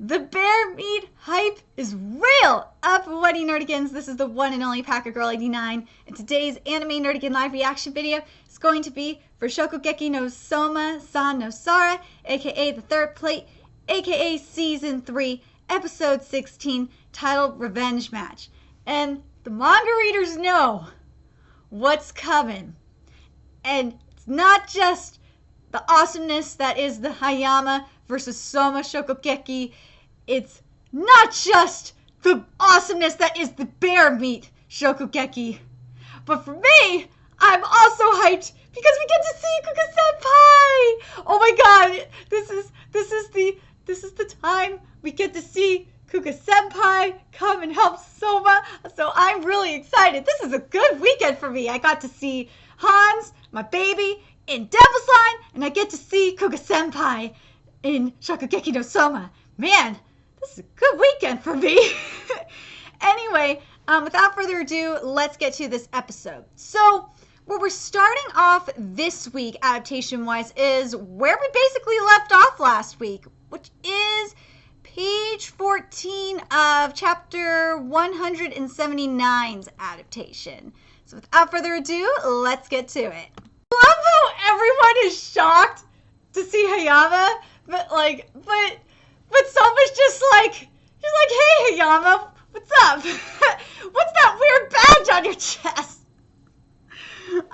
The bear meat hype is real! Up, Wedding Nerdigans, this is the one and only Packer Girl 89, and today's anime Nerdigan live reaction video is going to be for Shokugeki no Souma San no Sara, aka The Third Plate, aka Season 3, Episode 16, titled Revenge Match. And the manga readers know what's coming. And it's not just the awesomeness that is the Hayama versus Souma Shokugeki. It's not just the awesomeness that is the bear meat Shokugeki. But for me, I'm also hyped because we get to see Kuka Senpai. Oh my god, this is the time we get to see Kuka Senpai come and help Souma. So I'm really excited. This is a good weekend for me. I got to see Hans, my baby, in Devil's Line, and I get to see Kuka Senpai in Shokugeki no Souma. Man, this is a good weekend for me. Anyway, without further ado, let's get to this episode. So, where we're starting off this week, adaptation-wise, is where we basically left off last week, which is page 14 of chapter 179's adaptation. So without further ado, let's get to it. I love how everyone is shocked to see Hayama, but Souma's just like, hey Hayama, what's up? What's that weird badge on your chest? Dude,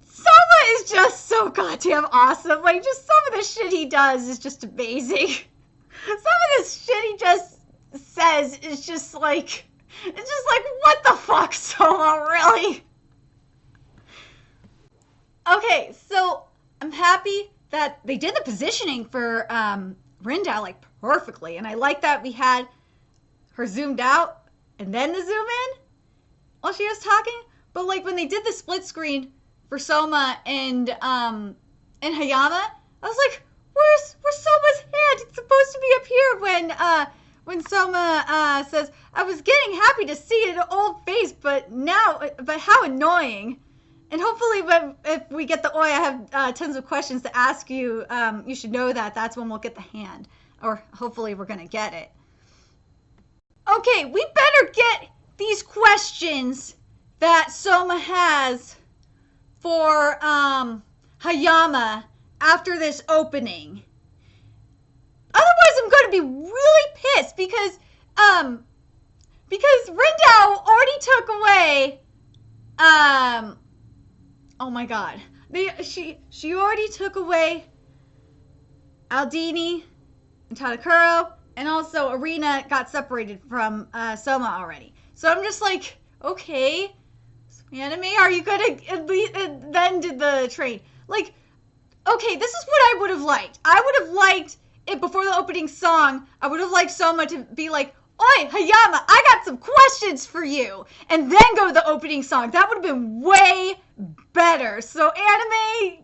Souma is just so goddamn awesome. Like, just some of the shit he does is just amazing. Some of this shit he just says is just like, what the fuck, Souma, really? Okay, so I'm happy that they did the positioning for Rinda like perfectly, and I like that we had her zoomed out and then the zoom in while she was talking. But like when they did the split screen for Souma and Hayama, I was like, where's Soma's hand? It's supposed to be up here when Souma says, I was getting happy to see an old face, but how annoying. And hopefully if we get the OI, I have tons of questions to ask you. You should know that. That's when we'll get the hand. Or hopefully we're going to get it. Okay, we better get these questions that Souma has for Hayama after this opening. Otherwise I'm going to be really pissed because Rindao already took away oh my god. She already took away Aldini and Tadakuro, and also Arena got separated from Souma already. So I'm just like, okay, anime, are you gonna at least then did the train? Like, okay, this is what I would have liked. I would have liked it before the opening song. I would have liked Souma to be like, oi, Hayama, I got some questions for you. And then go to the opening song. That would have been way better. So anime,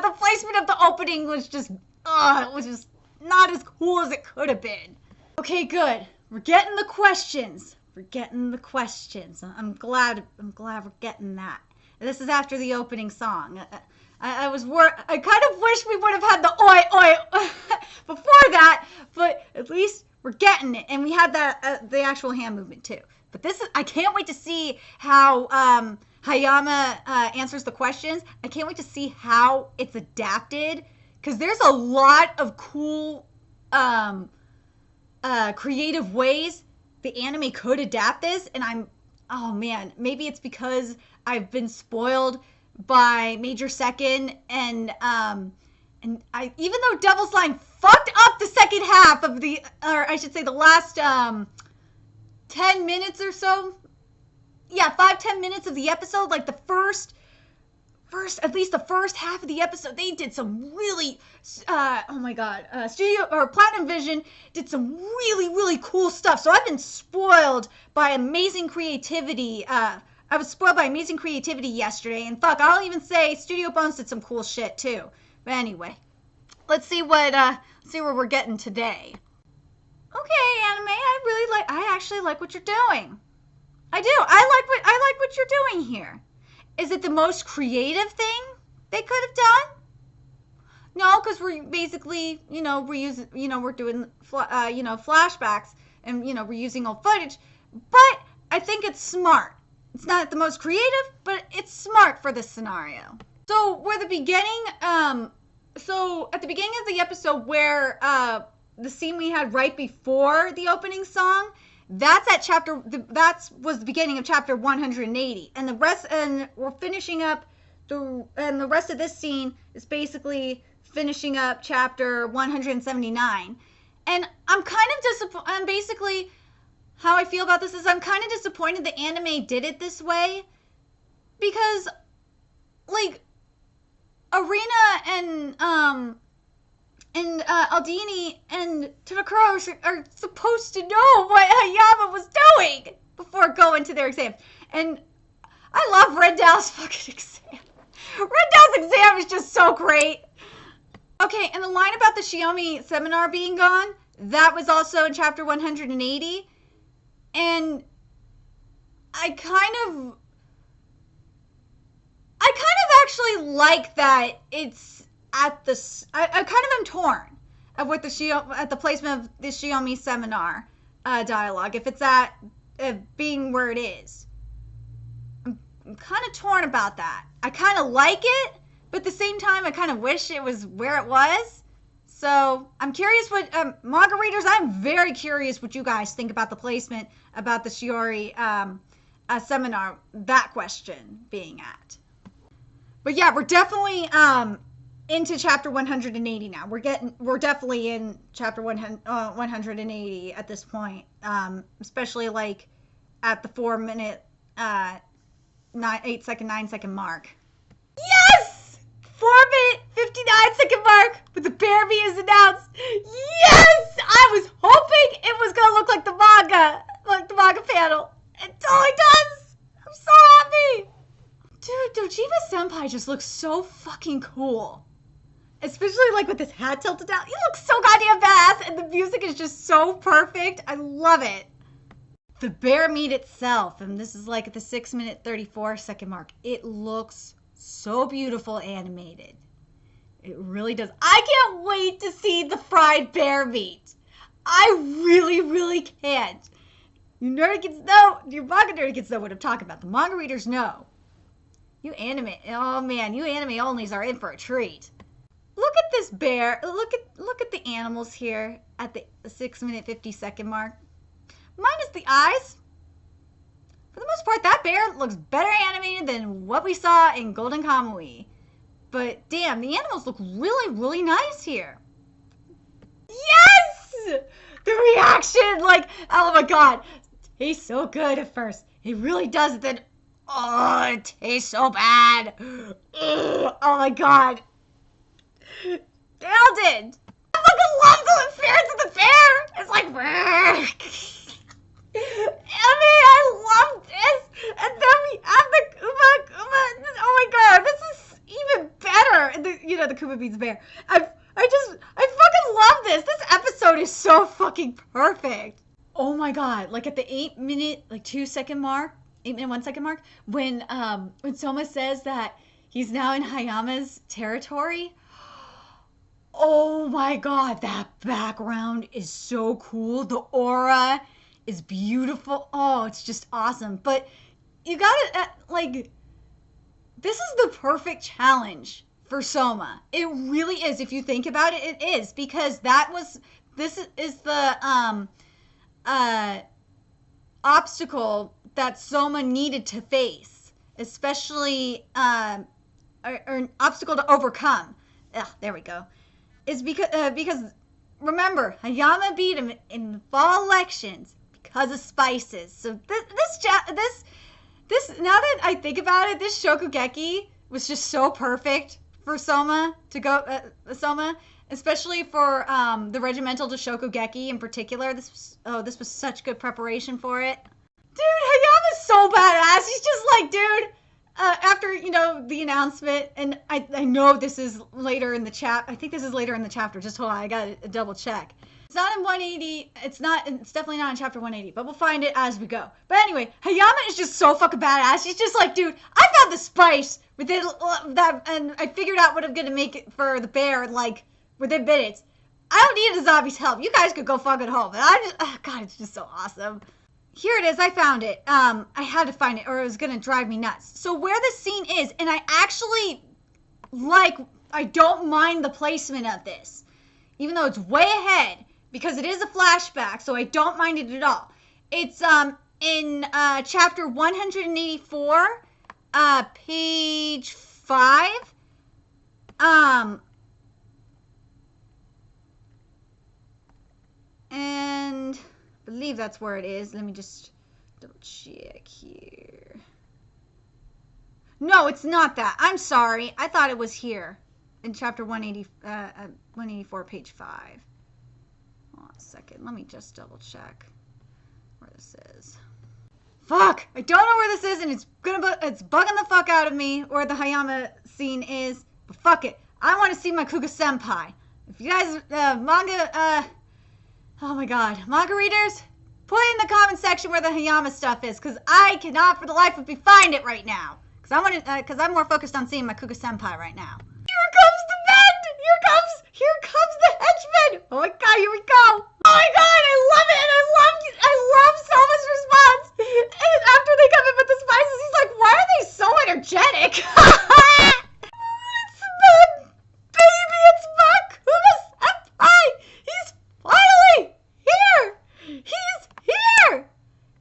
the placement of the opening was just, it was just not as cool as it could have been. Okay, good. We're getting the questions. I'm glad we're getting that. This is after the opening song. I kind of wish we would have had the oi before that, but at least we're getting it, and we had the actual hand movement too. But I can't wait to see how Hayama answers the questions. I can't wait to see how it's adapted, because there's a lot of cool creative ways the anime could adapt this, and oh man, maybe it's because I've been spoiled by Major Second, and even though Devil's Line fucked up the second half of or I should say the last 10 minutes or so. Yeah, 5-10 minutes of the episode, like the first, at least the first half of the episode, they did some really, oh my god, Platinum Vision did some really, really cool stuff. So I've been spoiled by amazing creativity. I was spoiled by amazing creativity yesterday, and fuck, I'll even say Studio Bones did some cool shit too. But anyway, let's see where we're getting today. Okay, anime, I actually like what you're doing. I do. I like what you're doing here. Is it the most creative thing they could have done? No, because we're basically, we're doing, flashbacks and, we're using old footage. But I think it's smart. It's not the most creative, but it's smart for this scenario. So we're the beginning, so at the beginning of the episode where the scene we had right before the opening song, that was the beginning of chapter 180. And the rest, and we're finishing up, and the rest of this scene is basically finishing up chapter 179. And I'm basically, how I feel about this is I'm kind of disappointed the anime did it this way. Because, like, Arena and Aldini and Tadakura are supposed to know what Hayama was doing before going to their exams. And I love Rendell's fucking exam. Rendell's exam is just so great. Okay, and the line about the Shiomi seminar being gone, that was also in chapter 180. And I kind of actually like that it's at the, I kind of am torn at what at the placement of the Shiomi seminar dialogue, if it's at being where it is. I'm kind of torn about that. I kind of like it, but at the same time, I kind of wish it was where it was. So I'm curious what, manga readers, I'm very curious what you guys think about the placement, about the Shiori seminar, that question being at. But yeah, we're definitely into chapter 180 now. We're definitely in chapter 180 at this point, especially like at the 4 minute, 8 second, 9 second mark. Yes! 4 minute, 59 second mark with the bear meat is announced. Yes! I was hoping it was gonna look like the manga panel. It totally does! I'm so happy! Dude, Dojima Senpai just looks so fucking cool. Especially like with his hat tilted down. He looks so goddamn badass and the music is just so perfect. I love it. The bear meat itself, and this is like at the 6 minute 34 second mark. It looks so beautiful animated. It really does. I can't wait to see the fried bear meat. I really, really can't. You nerdigans know, your manga nerdigans know what I'm talking about. The manga readers know. You anime onlys are in for a treat. Look at this bear. Look at the animals here at the 6 minute 50 second mark. Minus the eyes. For the most part, that bear looks better animated than what we saw in Golden Kamui. But damn, the animals look really, really nice here. Yes! The reaction, like, oh my god. It tastes so good at first. It really does. Then, oh, it tastes so bad. Ugh, oh my god. Nailed it. I fucking love the appearance of the bear. It's like, I love this. And then we have the Kuma. Oh my god, this is even better. The Kuma beats bear. I fucking love this. This episode is so fucking perfect. Oh my god, like at the 8 minute, 2 second mark, 8 minute 1 second mark, when Souma says that he's now in Hayama's territory. Oh my god, that background is so cool. The aura is beautiful. Oh, it's just awesome. But you gotta, this is the perfect challenge for Souma. It really is. If you think about it, it is. Because this is the obstacle that Souma needed to face. Especially, or an obstacle to overcome. There we go. Is because remember, Hayama beat him in the fall elections because of spices. So this now that I think about it, this Shokugeki was just so perfect for Souma to go Souma, especially for the regimental to Shokugeki in particular. This was such good preparation for it. Dude, Hayama's so badass. He's just like, dude, after, the announcement, and I know this is later in the chapter. I think this is later in the chapter. Just hold on, I gotta double check. It's not in 180. It's definitely not in chapter 180, but we'll find it as we go. But anyway, Hayama is just so fucking badass. She's just like, dude, I found the spice within that, and I figured out what I'm gonna make it for the bear, like, within minutes. I don't need the zombie's help. You guys could go fucking home. And God, it's just so awesome. Here it is. I found it. I had to find it or it was going to drive me nuts. So where the scene is, and I actually, I don't mind the placement of this. Even though it's way ahead, because it is a flashback, so I don't mind it at all. It's in chapter 184, page 5. And I believe that's where it is. Let me just double check here. No, it's not that. I'm sorry. I thought it was here in chapter 184, page 5. Hold on a second. Let me just double check where this is. Fuck! I don't know where this is, and it's bugging the fuck out of me where the Hayama scene is. But fuck it. I want to see my Kuga Senpai. If you guys oh my god, manga readers, put in the comment section where the Hayama stuff is, because I cannot for the life of me find it right now. Because I'm more focused on seeing my Kuga Senpai right now. Here comes the bend! Here comes the henchman! Oh my god, here we go! Oh my god, I love it! And I love Souma's response! And after they come in with the spices, he's like, why are they so energetic? It's the baby, it's my Kuga Senpai! He's finally here! He's here!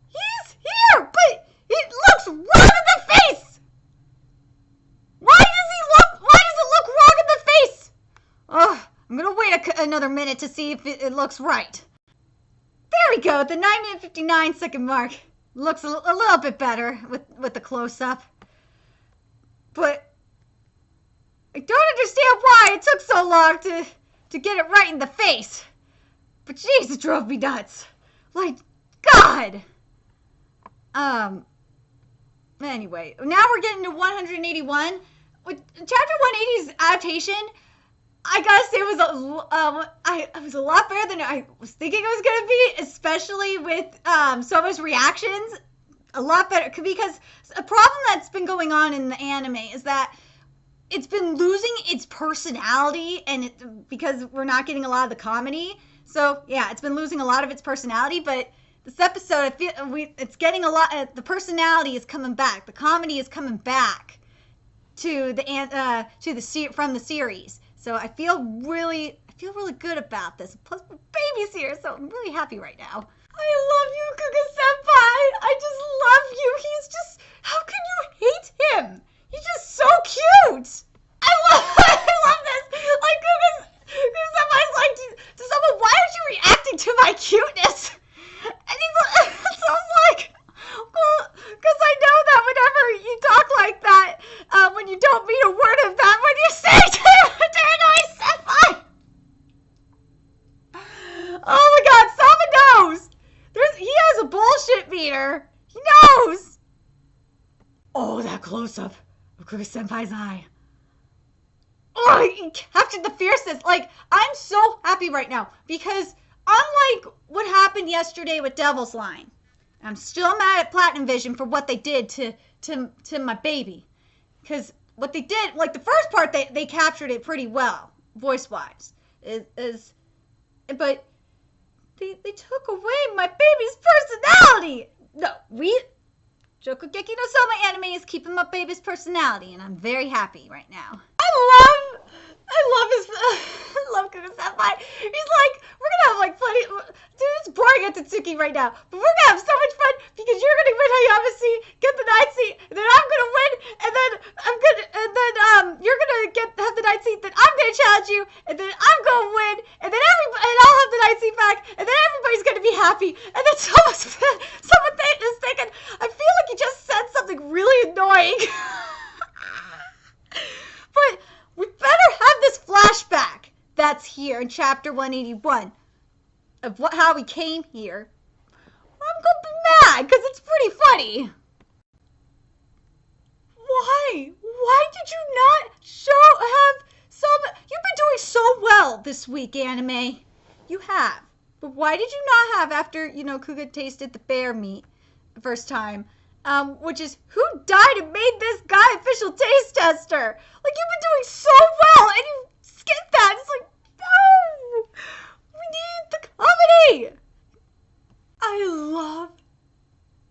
He's here! But it looks wrong in the face! Why does it look wrong in the face? Oh, I'm gonna wait another minute to see if it looks right. There we go, the 9-minute 59-second mark. Looks a little bit better with the close-up. But I don't understand why it took so long to get it right in the face. But jeez, it drove me nuts. Like, God. Anyway, now we're getting to 181. With chapter 180's adaptation, I gotta say it was a lot better than I was thinking it was gonna be, especially with Souma's reactions. A lot better, because a problem that's been going on in the anime is that it's been losing its personality, and because we're not getting a lot of the comedy. So yeah, it's been losing a lot of its personality, but this episode, I feel it's getting a lot. The personality is coming back. The comedy is coming back from the series. So I feel really good about this. Plus, my baby's here, so I'm really happy right now. I love you, Kuga Senpai. I just love you. He's just, how can you hate him? He's just so cute. I love this. Like Kuga Senpai's like, to someone, why aren't you reacting to my cuteness? And so I was like, well, because I know that whenever you talk like that, when you don't mean a word of that, when you say to annoy Senpai. Oh my god, Sama knows. He has a bullshit meter. He knows. Oh, that close-up of Kuga Senpai's eye. Oh, he captured the fierceness. Like, I'm so happy right now because unlike what happened yesterday with Devil's Line, I'm still mad at Platinum Vision for what they did to my baby. Because what they did, like the first part, they captured it pretty well, voice-wise. But they took away my baby's personality. No, Shokugeki no Souma anime is keeping my baby's personality, and I'm very happy right now. I love Kuga Senpai. He's like, we're gonna have like plenty. Dude, it's boring at Tatsuki right now, but we're gonna have so much fun because you're gonna win Hayama seat, get the night seat, and then I'm gonna win, and then you're gonna have the night seat, then I'm gonna challenge you, and then I'm gonna win, and then I'll have the night seat back, and then everybody's gonna be happy, and then someone is thinking, I feel like you just said something really annoying. But we better have this flashback that's here in chapter 181 of how we came here. I'm gonna be mad because it's pretty funny. Why? Why did you not have some? You've been doing so well this week, anime. You have. But why did you not have after, Kuga tasted the bear meat the first time? Which is, who died and made this guy official taste tester? Like, you've been doing so well, and you skipped that. It's like, no! We need the comedy! I love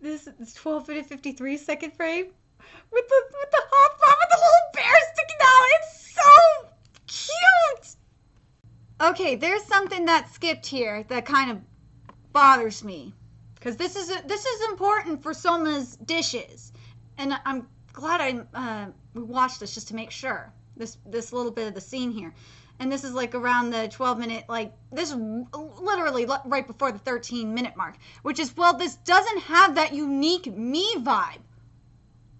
this 12-minute 53-second frame with the hot pot with the little bear sticking out. It's so cute! Okay, there's something that skipped here that kind of bothers me. Because this is important for Souma's dishes. And I'm glad we watched this just to make sure. This little bit of the scene here. And this is like around the 12-minute, this is literally right before the 13-minute mark. Which is, well, this doesn't have that unique me vibe.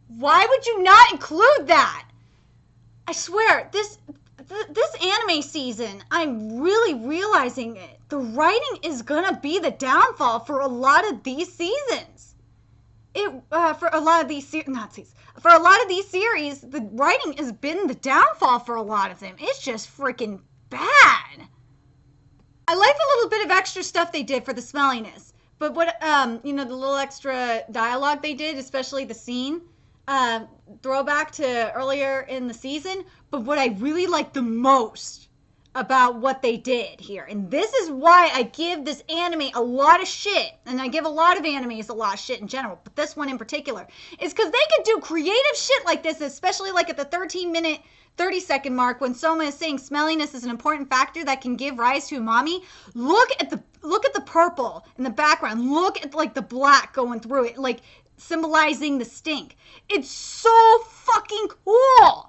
Why would you not include that? I swear, this anime season, I'm really realizing it. The writing is gonna be the downfall for a lot of these seasons. For a lot of these series, the writing has been the downfall for a lot of them. It's just freaking bad. I like the little bit of extra stuff they did for the smelliness, but what the little extra dialogue they did, especially the scene, throwback to earlier in the season. But what I really like the most about what they did here, and this is why I give this anime a lot of shit, and I give a lot of animes a lot of shit in general, but this one in particular, is because they can do creative shit like this, especially like at the 13-minute 30-second mark when Souma is saying smelliness is an important factor that can give rise to umami. Look at the purple in the background. Look at like the black going through it, like symbolizing the stink. It's so fucking cool.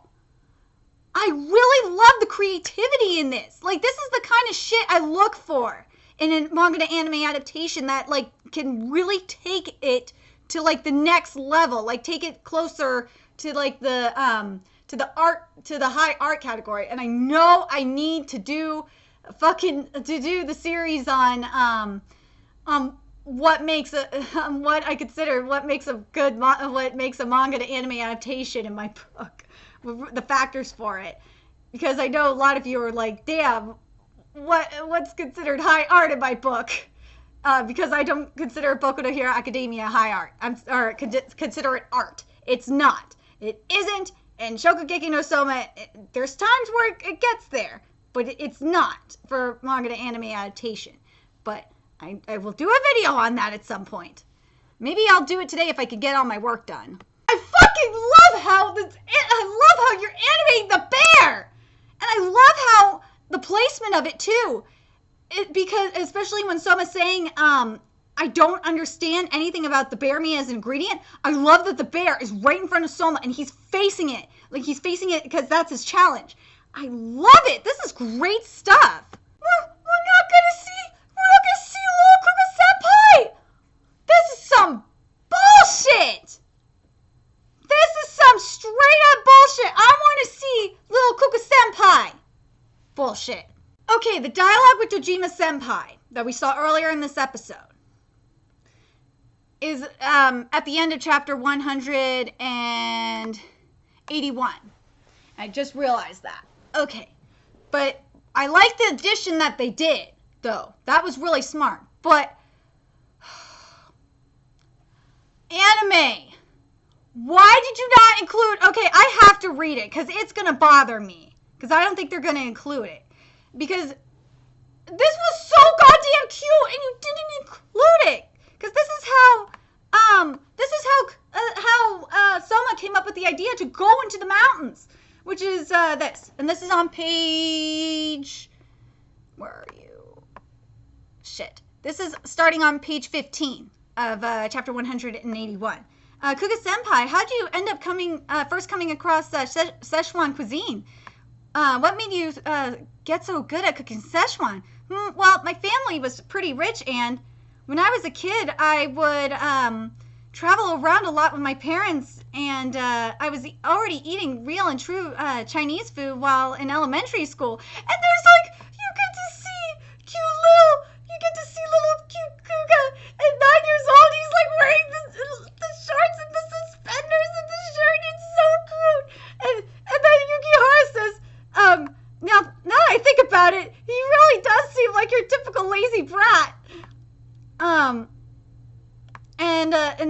I really love the creativity in this. Like, this is the kind of shit I look for in a manga to anime adaptation that, like, can really take it to, like, the next level. Like, take it closer to, like, the high art category. And I know I need to do the series on what makes a manga to anime adaptation in my book. The factors for it, because I know a lot of you are like, damn, what's considered high art in my book, because I don't consider Boku no Hero Academia high art, consider it art. It's not, it isn't, and Shokugeki no Souma, there's times where it gets there, but it's not for manga to anime adaptation. But I will do a video on that at some point. Maybe I'll do it today if I can get all my work done. I fucking love how you're animating the bear, and I love how the placement of it too. Because especially when Souma's saying, I don't understand anything about the bear meat as an ingredient. I love that the bear is right in front of Souma and he's facing it, like he's facing it because that's his challenge. I love it. This is great stuff. We're not gonna see little Kuga Senpai. This is some bullshit. This is some straight up bullshit. I want to see little Kuka Senpai. Bullshit. Okay, the dialogue with Dojima Senpai that we saw earlier in this episode is at the end of chapter 181. I just realized that. Okay, but I like the addition that they did, though. That was really smart. But anime. Why did you not include... Okay, I have to read it because it's going to bother me. Because I don't think they're going to include it. Because this was so goddamn cute and you didn't include it. Because this is how Souma came up with the idea to go into the mountains. Which is this. And this is on page... Where are you? Shit. This is starting on page 15 of chapter 181. Kuga Senpai, how'd you end up first coming across Szechuan cuisine? What made you get so good at cooking Szechuan? Well, my family was pretty rich, and when I was a kid, I would travel around a lot with my parents, and I was already eating real and true Chinese food while in elementary school. And there's like, you get to see little cute Kuga at 9 years old. He's like wearing the shorts and the suspenders and the shirt. It's so really does seem like your typical lazy brat. And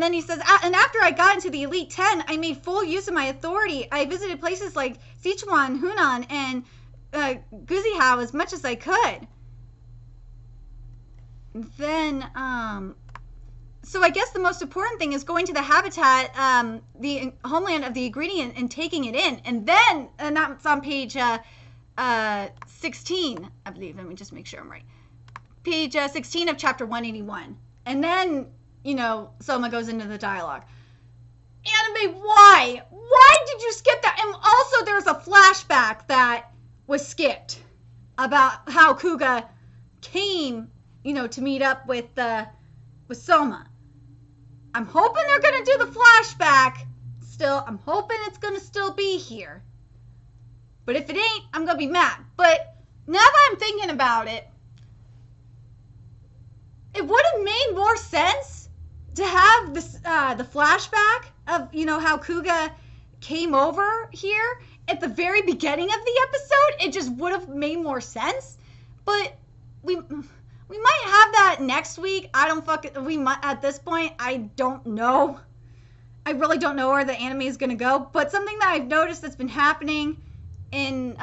then he says, and after I got into the Elite 10, I made full use of my authority. I visited places like Sichuan, Hunan, and Guzihao as much as I could. Then, so I guess the most important thing is going to the habitat, the homeland of the ingredient, and taking it in. And then, and that's on page 16, I believe. Let me just make sure I'm right. Page 16 of chapter 181. And then, you know, Souma goes into the dialogue. Anime, why? Why did you skip that? And also there's a flashback that was skipped about how Kuga came, you know, to meet up with Souma. I'm hoping they're going to do the flashback still. I'm hoping it's going to still be here. But if it ain't, I'm going to be mad. But now that I'm thinking about it, it would have made more sense to have this the flashback of, you know, how Kuga came over here at the very beginning of the episode. It just would have made more sense. But we might have that next week. We might, at this point, I don't know. I really don't know where the anime is going to go. But something that I've noticed that's been happening in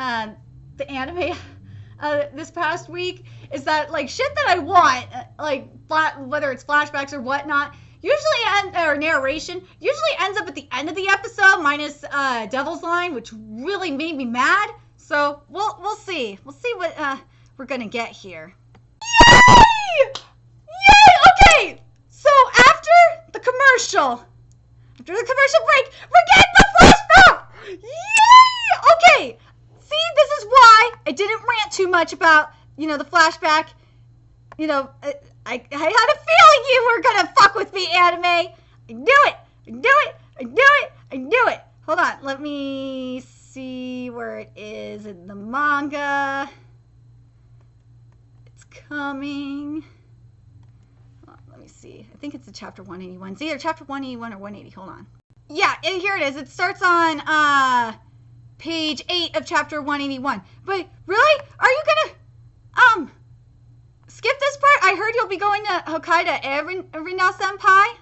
the anime this past week is that, like, shit that I want, like, whether it's flashbacks or whatnot, or narration, usually ends up at the end of the episode, minus Devil's Line, which really made me mad. So we'll see. We'll see what we're going to get here. Yay! Okay, so after the commercial break, we're getting the flashback! Yay! Okay, see, this is why I didn't rant too much about, you know, the flashback. You know, I had a feeling you were gonna fuck with me, anime. I knew it. Hold on, let me see where it is in the manga. Coming. Let me see. I think it's in chapter 181. It's either chapter 181 or 180. Hold on. Yeah, here it is. It starts on page 8 of chapter 181. But really? Are you gonna skip this part? I heard you'll be going to Hokkaido every now, senpai.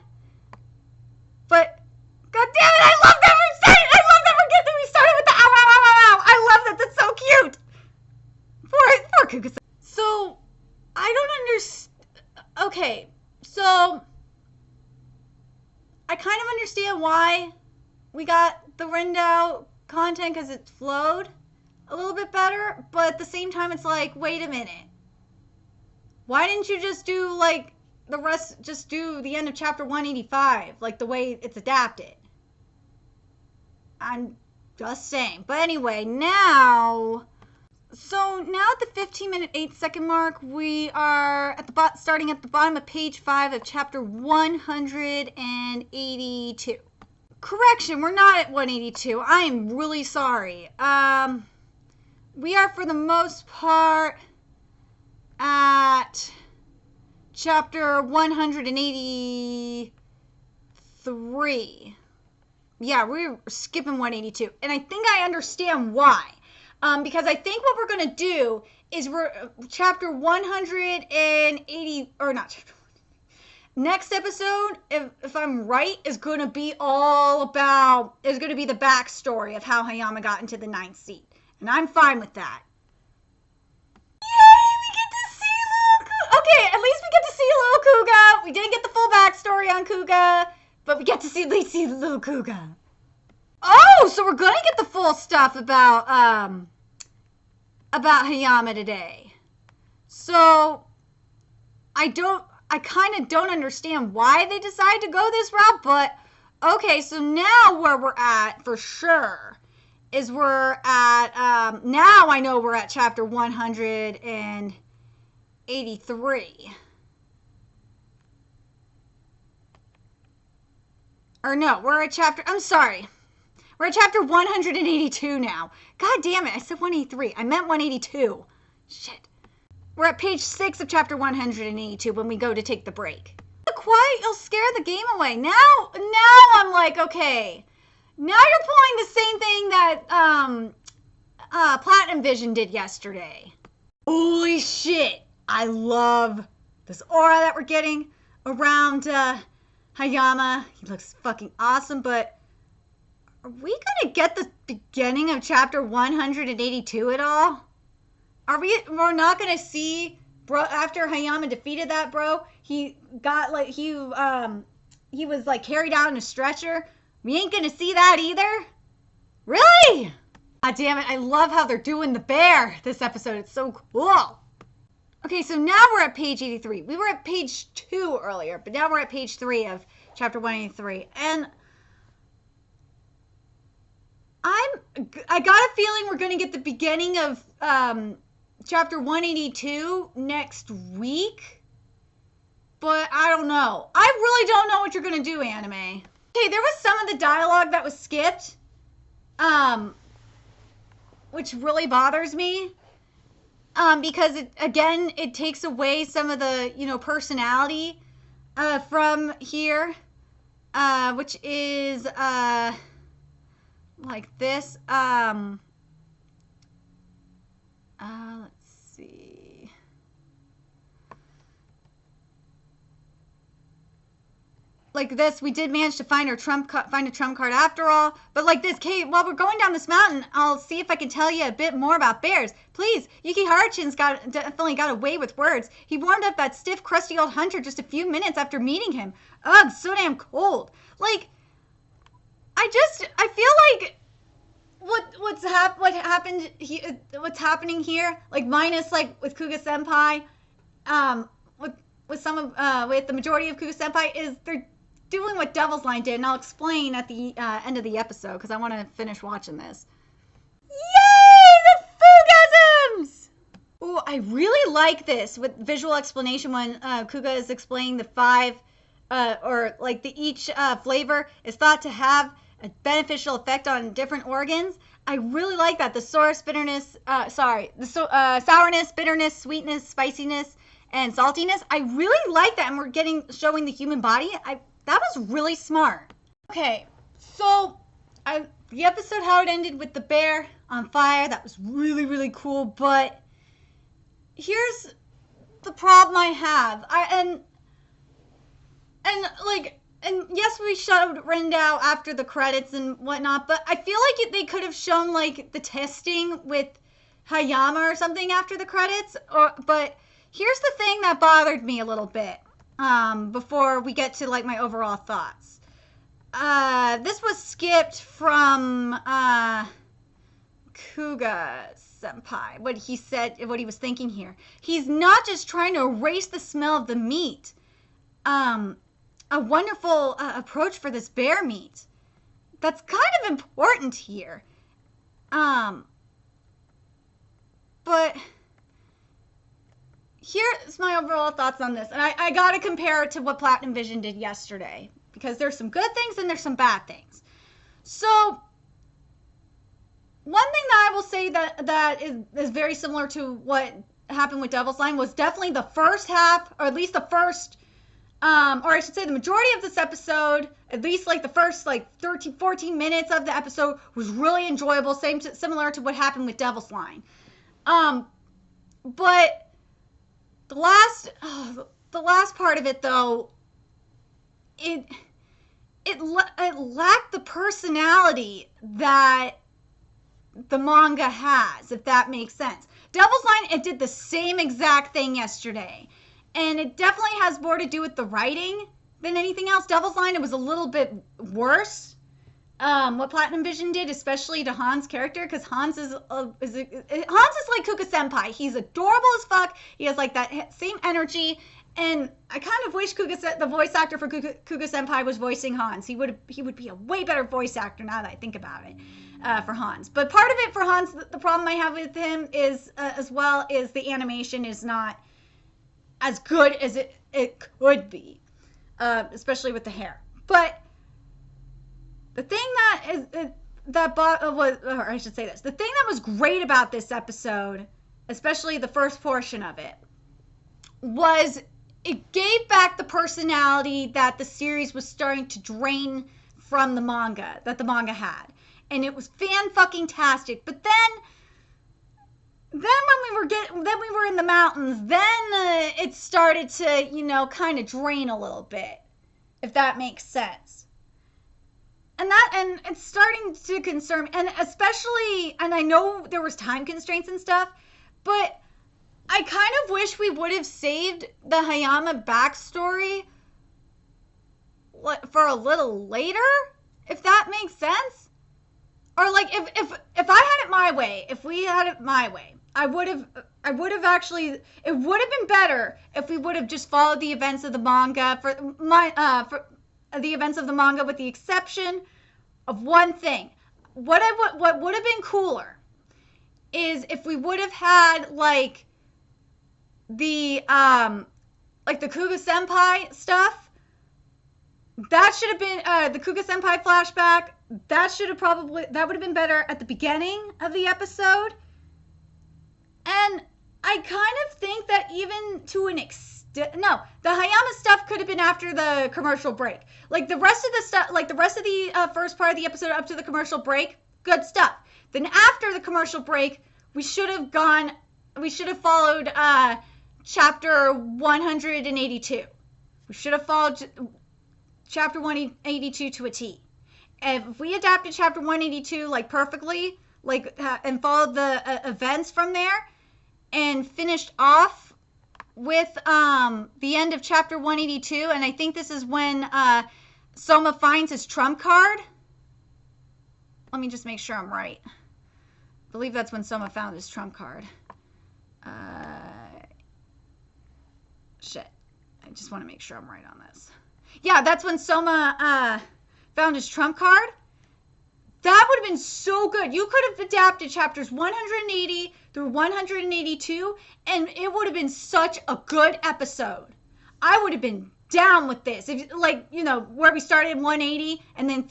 But god damn it, I love that we're getting me started with the ow ow ow ow ow. I love that. That's so cute. Poor Kuga. So I don't understand. Okay, so I kind of understand why we got the Rindao content, because it flowed a little bit better, but at the same time it's like, wait a minute. Why didn't you just do, like, the rest, just do the end of chapter 185, like the way it's adapted? I'm just saying. But anyway, now... So now at the 15-minute 8-second mark, we are at the starting at the bottom of page 5 of chapter 182. Correction, we're not at 182. I am really sorry. We are for the most part at chapter 183. Yeah, we're skipping 182, and I think I understand why. Because I think what we're going to do is chapter 180, or not chapter 1. Next episode, if I'm right, is going to be the backstory of how Hayama got into the 9th seat. And I'm fine with that. Yay, we get to see little Kuga. Okay, at least we get to see little Kuga. We didn't get the full backstory on Kuga, but we get to at least see little Kuga. Oh, so we're going to get the full stuff about Hayama today. So I kind of don't understand why they decided to go this route, but okay, so now where we're at for sure is we're at, now I know we're at chapter 183. Or no, we're at chapter 182 now. God damn it, I said 183. I meant 182. Shit. We're at page 6 of chapter 182 when we go to take the break. Quiet, you'll scare the game away. Now I'm like, okay. Now you're pulling the same thing that Platinum Vision did yesterday. Holy Holy shit! I love this aura that we're getting around Hayama. He looks fucking awesome, but are we gonna get the beginning of chapter 182 at all? We're not gonna see, bro, after Hayama defeated that bro, he got like, he was like carried out in a stretcher. We ain't gonna see that either? Really? God damn it, I love how they're doing the bear this episode. It's so cool. Okay, so now we're at page 83. We were at page 2 earlier, but now we're at page 3 of chapter 183. And I got a feeling we're going to get the beginning of chapter 182 next week. But I don't know. I really don't know what you're going to do, anime. Okay, there was some of the dialogue that was skipped. Which really bothers me. Because it takes away some of the, personality from here, which is like this. Let's see. Like this, we did manage to find a trump card after all. But like this, Kate, while we're going down this mountain, I'll see if I can tell you a bit more about bears. Please, Yukiharu-chan's definitely got away with words. He warmed up that stiff, crusty old hunter just a few minutes after meeting him. Ugh, so damn cold. Like, I feel like what's happening here, like minus like with Kuga Senpai, with the majority of Kuga Senpai, is they're doing what Devil's Line did, and I'll explain at the end of the episode because I want to finish watching this. Yay! The Fugasms! Ooh, I really like this with visual explanation when Kuga is explaining the 5, or like each flavor is thought to have a beneficial effect on different organs. I really like that. The sourness, bitterness, sourness, bitterness, sweetness, spiciness, and saltiness. I really like that, and we're showing the human body. That was really smart. Okay, so the episode, how it ended with the bear on fire, that was really, really cool. But here's the problem I have. And yes, we showed Rendao after the credits and whatnot, but I feel like they could have shown like the testing with Hayama or something after the credits. But here's the thing that bothered me a little bit. Before we get to like my overall thoughts. This was skipped from Kuga Senpai, what he said, what he was thinking here. He's not just trying to erase the smell of the meat. A wonderful approach for this bear meat. That's kind of important here. But here's my overall thoughts on this. And I got to compare it to what Platinum Vision did yesterday. Because there's some good things and there's some bad things. So, one thing that I will say that is very similar to what happened with Devil's Line was definitely the first half, or at least the first, or I should say the majority of this episode, at least like the first like 14 minutes of the episode was really enjoyable, similar to what happened with Devil's Line. But the last part of it, though, it lacked the personality that the manga has, if that makes sense. Devil's Line, it did the same exact thing yesterday. And it definitely has more to do with the writing than anything else. Devil's Line, it was a little bit worse. What Platinum Vision did, especially to Han's character, because Hans is like Kuga Senpai. He's adorable as fuck. He has like that same energy, and I kind of wish the voice actor for Kuga Senpai was voicing Hans. He would be a way better voice actor now that I think about it, for Hans. But part of it for Hans, the problem I have with him is as well is the animation is not as good as it could be, especially with the hair. But the thing the thing that was great about this episode, especially the first portion of it, was it gave back the personality that the series was starting to drain from the manga, that the manga had. And it was fan-fucking-tastic. But then, then we were in the mountains, then it started to, you know, kind of drain a little bit, if that makes sense. And it's starting to concern me, and especially, and I know there was time constraints and stuff, but I kind of wish we would have saved the Hayama backstory for a little later, if that makes sense. Or like if I had it my way, if we had it my way, I would have actually, it would have been better if we would have just followed the events of the manga for the events of the manga, with the exception of one thing. What would have been cooler is if we would have had like the Kuga Senpai stuff. That should have been the Kuga Senpai flashback. That would have been better at the beginning of the episode. And I kind of think that even to an extent, no, the Hayama stuff could have been after the commercial break. Like the rest of the stuff, like the rest of the first part of the episode up to the commercial break, good stuff. Then after the commercial break, we should have followed chapter 182. We should have followed chapter 182 to a T. If we adapted chapter 182 like perfectly, like and followed the events from there, and finished off with the end of chapter 182, and I think this is when Souma finds his trump card. Let me just make sure I'm right. I believe that's when Souma found his trump card. Shit. I just want to make sure I'm right on this. Yeah, that's when Souma found his trump card. That would have been so good. You could have adapted chapters 180 through 182, and it would have been such a good episode. I would have been down with this. If, like, you know, where we started in 180, and then,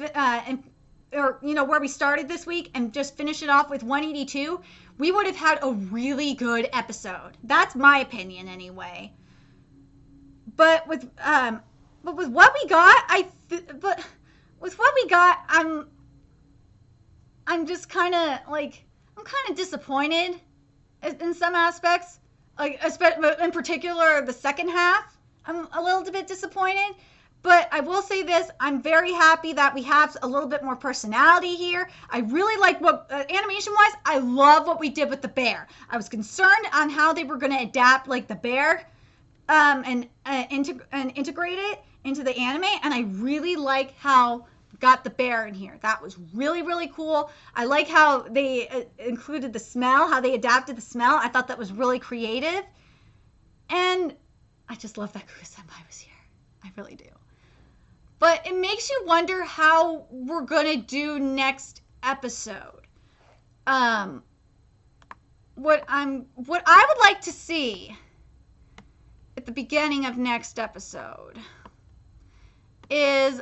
or, you know, where we started this week, and just finish it off with 182, we would have had a really good episode. That's my opinion, anyway. But with what we got, I'm just kind of like, I'm kind of disappointed in some aspects. Like, in particular, the second half, I'm a little bit disappointed. But I will say this, I'm very happy that we have a little bit more personality here. I really like what, animation-wise, I love what we did with the bear. I was concerned on how they were going to adapt, like, the bear and integrate it into the anime. And I really like how got the bear in here. That was really, really cool. I like how they included the smell, how they adapted the smell. I thought that was really creative. And I just love that Kuga Senpai was here. I really do. But it makes you wonder how we're going to do next episode. What I would like to see at the beginning of next episode is,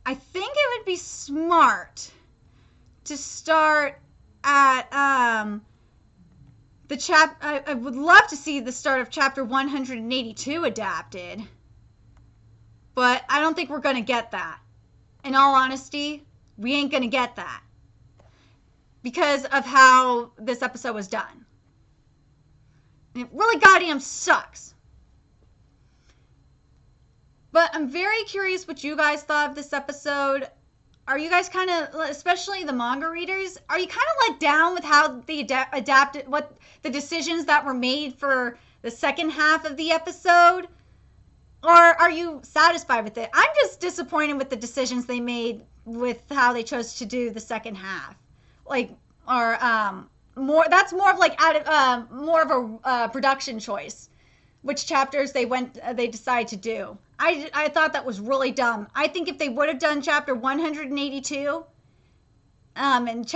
I think it would be smart to start at I would love to see the start of chapter 182 adapted, but I don't think we're going to get that. In all honesty, we ain't going to get that because of how this episode was done. And it really goddamn sucks. But I'm very curious what you guys thought of this episode. Are you guys kind of, especially the manga readers, are you kind of let down with how they adapted, what the decisions that were made for the second half of the episode? Or are you satisfied with it? I'm just disappointed with the decisions they made with how they chose to do the second half. Like, or that's more of like more of a production choice. Which chapters they decide to do. I thought that was really dumb. I think if they would have done chapter 182, and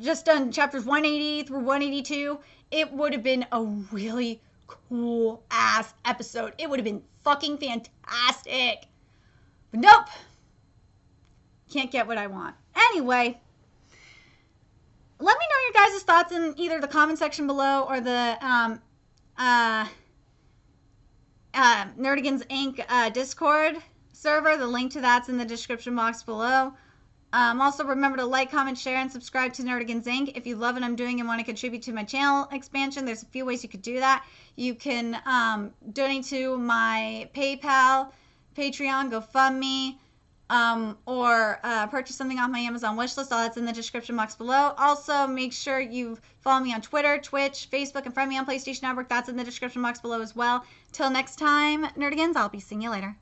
just done chapters 180 through 182, it would have been a really cool ass episode. It would have been fucking fantastic. But nope. Can't get what I want. Anyway, let me know your guys' thoughts in either the comment section below or the Nerdigans Inc. Discord server. The link to that's in the description box below. Also, remember to like, comment, share, and subscribe to Nerdigans Inc. If you love what I'm doing and want to contribute to my channel expansion, there's a few ways you could do that. You can donate to my PayPal, Patreon, GoFundMe, or purchase something off my Amazon wishlist. All that's in the description box below. Also, make sure you follow me on Twitter, Twitch, Facebook, and friend me on PlayStation Network. That's in the description box below as well. Till next time, Nerdigans, I'll be seeing you later.